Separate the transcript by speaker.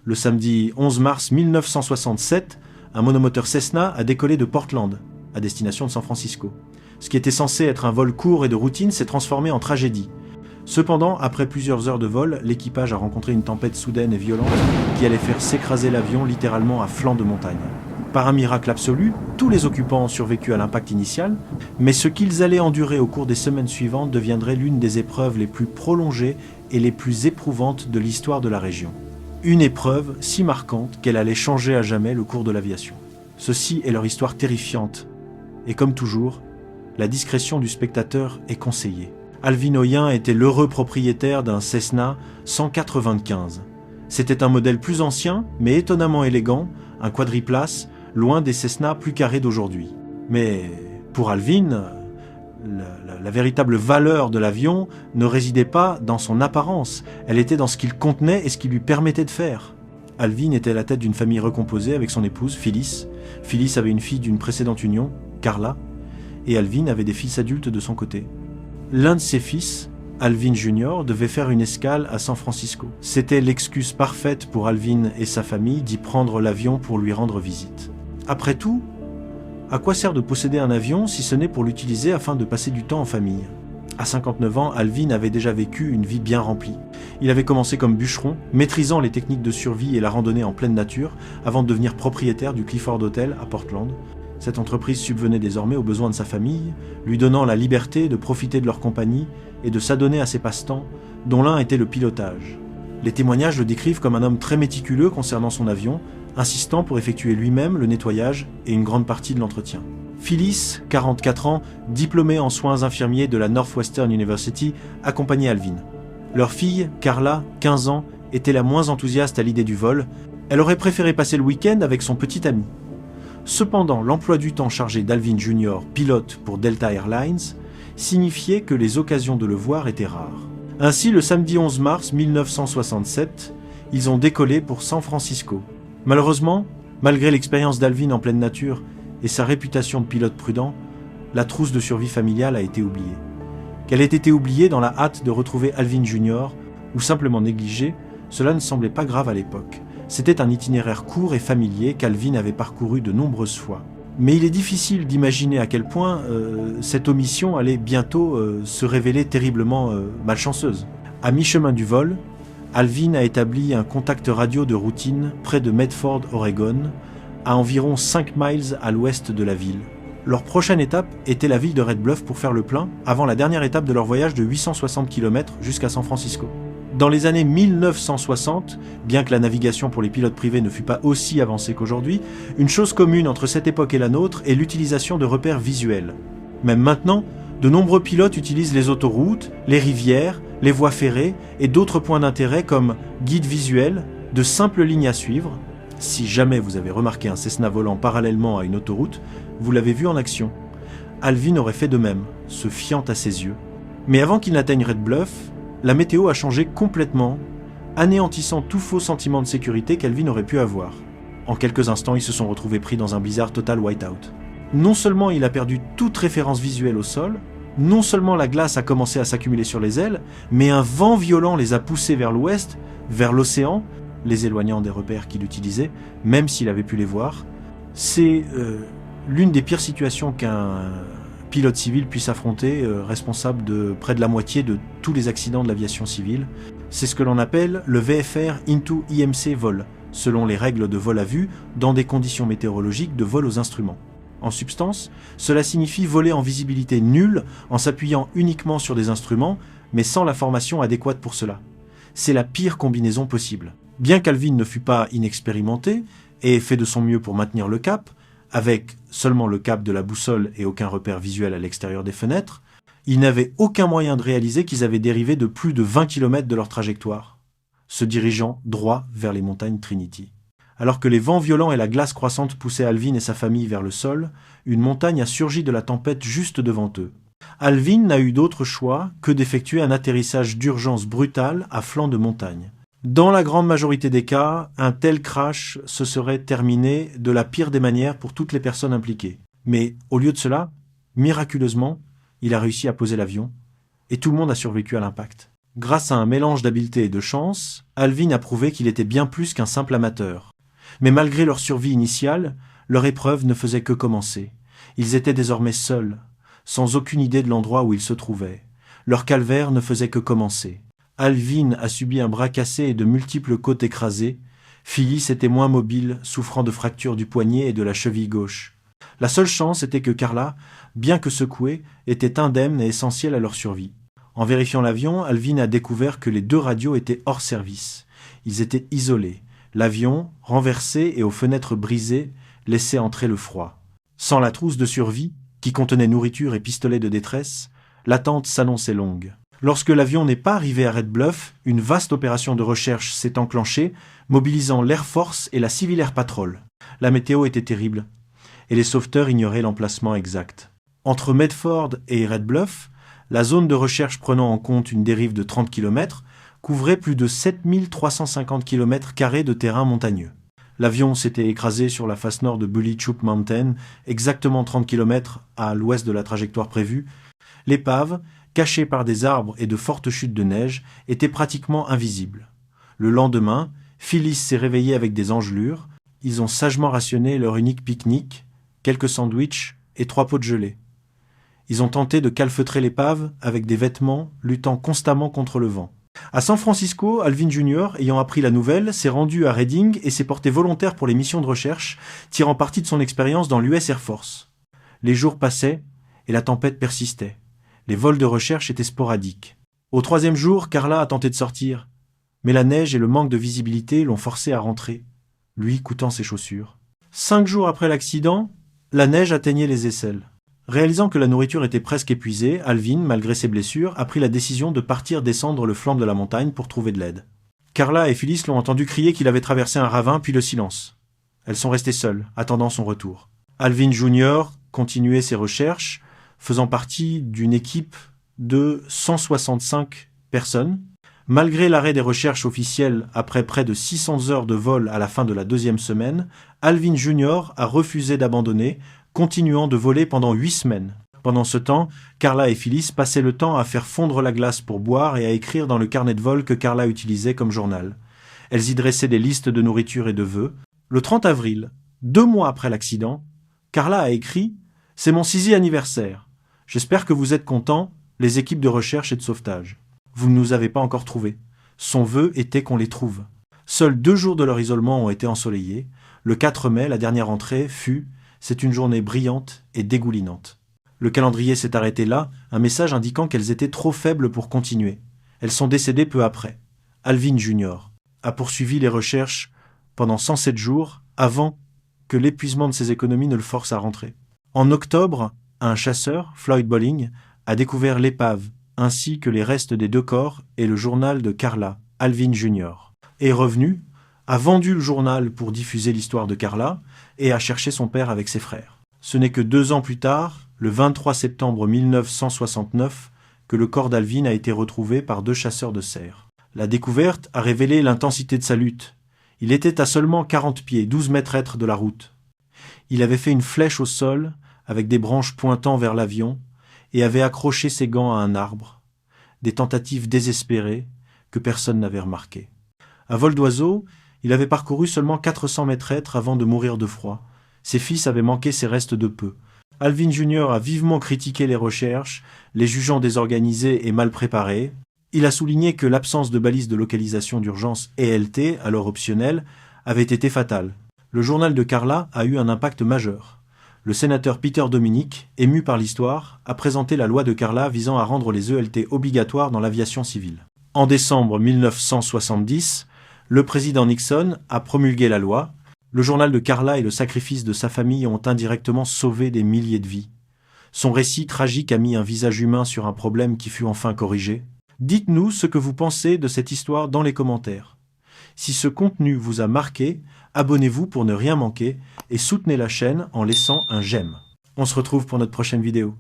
Speaker 1: Le samedi 11 mars 1967, un monomoteur Cessna a décollé de Portland, à destination de San Francisco. Ce qui était censé être un vol court et de routine s'est transformé en tragédie. Cependant, après plusieurs heures de vol, l'équipage a rencontré une tempête soudaine et violente qui allait faire s'écraser l'avion littéralement à flanc de montagne. Par un miracle absolu, tous les occupants ont survécu à l'impact initial, mais ce qu'ils allaient endurer au cours des semaines suivantes deviendrait l'une des épreuves les plus prolongées et les plus éprouvantes de l'histoire de la région. Une épreuve si marquante qu'elle allait changer à jamais le cours de l'aviation. Ceci est leur histoire terrifiante, et comme toujours, la discrétion du spectateur est conseillée. Alvin Oyen était l'heureux propriétaire d'un Cessna 195. C'était un modèle plus ancien, mais étonnamment élégant, un quadriplace, loin des Cessna plus carrés d'aujourd'hui. Mais pour Alvin, la véritable valeur de l'avion ne résidait pas dans son apparence, elle était dans ce qu'il contenait et ce qu'il lui permettait de faire. Alvin était à la tête d'une famille recomposée avec son épouse, Phyllis. Phyllis avait une fille d'une précédente union, Carla, et Alvin avait des fils adultes de son côté. L'un de ses fils, Alvin Jr., devait faire une escale à San Francisco. C'était l'excuse parfaite pour Alvin et sa famille d'y prendre l'avion pour lui rendre visite. Après tout, à quoi sert de posséder un avion si ce n'est pour l'utiliser afin de passer du temps en famille ? À 59 ans, Alvin avait déjà vécu une vie bien remplie. Il avait commencé comme bûcheron, maîtrisant les techniques de survie et la randonnée en pleine nature, avant de devenir propriétaire du Clifford Hotel à Portland. Cette entreprise subvenait désormais aux besoins de sa famille, lui donnant la liberté de profiter de leur compagnie et de s'adonner à ses passe-temps, dont l'un était le pilotage. Les témoignages le décrivent comme un homme très méticuleux concernant son avion, insistant pour effectuer lui-même le nettoyage et une grande partie de l'entretien. Phyllis, 44 ans, diplômée en soins infirmiers de la Northwestern University, accompagnait Alvin. Leur fille, Carla, 15 ans, était la moins enthousiaste à l'idée du vol. Elle aurait préféré passer le week-end avec son petit ami. Cependant, l'emploi du temps chargé d'Alvin Jr., pilote pour Delta Airlines, signifiait que les occasions de le voir étaient rares. Ainsi, le samedi 11 mars 1967, ils ont décollé pour San Francisco. Malheureusement, malgré l'expérience d'Alvin en pleine nature et sa réputation de pilote prudent, la trousse de survie familiale a été oubliée. Qu'elle ait été oubliée dans la hâte de retrouver Alvin Jr. ou simplement négligée, cela ne semblait pas grave à l'époque. C'était un itinéraire court et familier qu'Alvin avait parcouru de nombreuses fois. Mais il est difficile d'imaginer à quel point cette omission allait bientôt se révéler terriblement malchanceuse. À mi-chemin du vol, Alvin a établi un contact radio de routine près de Medford, Oregon, à environ 5 miles à l'ouest de la ville. Leur prochaine étape était la ville de Red Bluff pour faire le plein, avant la dernière étape de leur voyage de 860 km jusqu'à San Francisco. Dans les années 1960, bien que la navigation pour les pilotes privés ne fût pas aussi avancée qu'aujourd'hui, une chose commune entre cette époque et la nôtre est l'utilisation de repères visuels. Même maintenant, de nombreux pilotes utilisent les autoroutes, les rivières, les voies ferrées et d'autres points d'intérêt comme guides visuels, de simples lignes à suivre. Si jamais vous avez remarqué un Cessna volant parallèlement à une autoroute, vous l'avez vu en action. Alvin aurait fait de même, se fiant à ses yeux. Mais avant qu'il n'atteigne Red Bluff, la météo a changé complètement, anéantissant tout faux sentiment de sécurité qu'Alvin aurait pu avoir. En quelques instants, ils se sont retrouvés pris dans un blizzard total whiteout. Non seulement il a perdu toute référence visuelle au sol, non seulement la glace a commencé à s'accumuler sur les ailes, mais un vent violent les a poussés vers l'ouest, vers l'océan, les éloignant des repères qu'il utilisait, même s'il avait pu les voir. C'est l'une des pires situations qu'un pilote civil puisse affronter, responsable de près de la moitié de tous les accidents de l'aviation civile. C'est ce que l'on appelle le VFR into IMC vol, selon les règles de vol à vue, dans des conditions météorologiques de vol aux instruments. En substance, cela signifie voler en visibilité nulle en s'appuyant uniquement sur des instruments, mais sans la formation adéquate pour cela. C'est la pire combinaison possible. Bien qu'Alvin ne fût pas inexpérimenté et ait fait de son mieux pour maintenir le cap, avec seulement le cap de la boussole et aucun repère visuel à l'extérieur des fenêtres, il n'avait aucun moyen de réaliser qu'ils avaient dérivé de plus de 20 km de leur trajectoire, se dirigeant droit vers les montagnes Trinity. Alors que les vents violents et la glace croissante poussaient Alvin et sa famille vers le sol, une montagne a surgi de la tempête juste devant eux. Alvin n'a eu d'autre choix que d'effectuer un atterrissage d'urgence brutal à flanc de montagne. Dans la grande majorité des cas, un tel crash se serait terminé de la pire des manières pour toutes les personnes impliquées. Mais au lieu de cela, miraculeusement, il a réussi à poser l'avion et tout le monde a survécu à l'impact. Grâce à un mélange d'habileté et de chance, Alvin a prouvé qu'il était bien plus qu'un simple amateur. Mais malgré leur survie initiale, leur épreuve ne faisait que commencer. Ils étaient désormais seuls, sans aucune idée de l'endroit où ils se trouvaient. Leur calvaire ne faisait que commencer. Alvin a subi un bras cassé et de multiples côtes écrasées. Phyllis était moins mobile, souffrant de fractures du poignet et de la cheville gauche. La seule chance était que Carla, bien que secouée, était indemne et essentielle à leur survie. En vérifiant l'avion, Alvin a découvert que les 2 radios étaient hors service. Ils étaient isolés. L'avion, renversé et aux fenêtres brisées, laissait entrer le froid. Sans la trousse de survie, qui contenait nourriture et pistolets de détresse, l'attente s'annonçait longue. Lorsque l'avion n'est pas arrivé à Red Bluff, une vaste opération de recherche s'est enclenchée, mobilisant l'Air Force et la Civil Air Patrol. La météo était terrible, et les sauveteurs ignoraient l'emplacement exact. Entre Medford et Red Bluff, la zone de recherche prenant en compte une dérive de 30 km couvrait plus de 7350 km² de terrain montagneux. L'avion s'était écrasé sur la face nord de Bully Chook Mountain, exactement 30 km à l'ouest de la trajectoire prévue. L'épave, cachée par des arbres et de fortes chutes de neige, était pratiquement invisible. Le lendemain, Phyllis s'est réveillée avec des engelures. Ils ont sagement rationné leur unique pique-nique, quelques sandwichs et 3 pots de gelée. Ils ont tenté de calfeutrer l'épave avec des vêtements, luttant constamment contre le vent. À San Francisco, Alvin Jr., ayant appris la nouvelle, s'est rendu à Redding et s'est porté volontaire pour les missions de recherche, tirant parti de son expérience dans l'US Air Force. Les jours passaient et la tempête persistait. Les vols de recherche étaient sporadiques. Au 3e jour, Carla a tenté de sortir, mais la neige et le manque de visibilité l'ont forcé à rentrer, lui coûtant ses chaussures. 5 jours après l'accident, la neige atteignait les aisselles. Réalisant que la nourriture était presque épuisée, Alvin, malgré ses blessures, a pris la décision de partir descendre le flanc de la montagne pour trouver de l'aide. Carla et Phyllis l'ont entendu crier qu'il avait traversé un ravin, puis le silence. Elles sont restées seules, attendant son retour. Alvin Jr. continuait ses recherches, faisant partie d'une équipe de 165 personnes. Malgré l'arrêt des recherches officielles après près de 600 heures de vol à la fin de la 2e semaine, Alvin Jr. a refusé d'abandonner, continuant de voler pendant 8 semaines. Pendant ce temps, Carla et Phyllis passaient le temps à faire fondre la glace pour boire et à écrire dans le carnet de vol que Carla utilisait comme journal. Elles y dressaient des listes de nourriture et de vœux. Le 30 avril, 2 mois après l'accident, Carla a écrit « C'est mon 6e anniversaire. J'espère que vous êtes contents, les équipes de recherche et de sauvetage. Vous ne nous avez pas encore trouvés. » Son vœu était qu'on les trouve. Seuls 2 jours de leur isolement ont été ensoleillés. Le 4 mai, la dernière entrée fut « C'est une journée brillante et dégoulinante. » Le calendrier s'est arrêté là, un message indiquant qu'elles étaient trop faibles pour continuer. Elles sont décédées peu après. Alvin Jr. a poursuivi les recherches pendant 107 jours avant que l'épuisement de ses économies ne le force à rentrer. En octobre, un chasseur, Floyd Bolling, a découvert l'épave, ainsi que les restes des 2 corps et le journal de Carla, Alvin Jr. Est revenu, a vendu le journal pour diffuser l'histoire de Carla et a cherché son père avec ses frères. Ce n'est que 2 ans plus tard, le 23 septembre 1969, que le corps d'Alvin a été retrouvé par 2 chasseurs de cerfs. La découverte a révélé l'intensité de sa lutte. Il était à seulement 40 pieds, 12 mètres de la route. Il avait fait une flèche au sol avec des branches pointant vers l'avion et avait accroché ses gants à un arbre. Des tentatives désespérées que personne n'avait remarquées. À vol d'oiseau, il avait parcouru seulement 400 mètres avant de mourir de froid. Ses fils avaient manqué ses restes de peu. Alvin Jr. a vivement critiqué les recherches, les jugeant désorganisées et mal préparées. Il a souligné que l'absence de balises de localisation d'urgence ELT, alors optionnelle, avait été fatale. Le journal de Carla a eu un impact majeur. Le sénateur Peter Dominic, ému par l'histoire, a présenté la loi de Carla visant à rendre les ELT obligatoires dans l'aviation civile. En décembre 1970, le président Nixon a promulgué la loi. Le journal de Carla et le sacrifice de sa famille ont indirectement sauvé des milliers de vies. Son récit tragique a mis un visage humain sur un problème qui fut enfin corrigé. Dites-nous ce que vous pensez de cette histoire dans les commentaires. Si ce contenu vous a marqué, abonnez-vous pour ne rien manquer et soutenez la chaîne en laissant un j'aime. On se retrouve pour notre prochaine vidéo.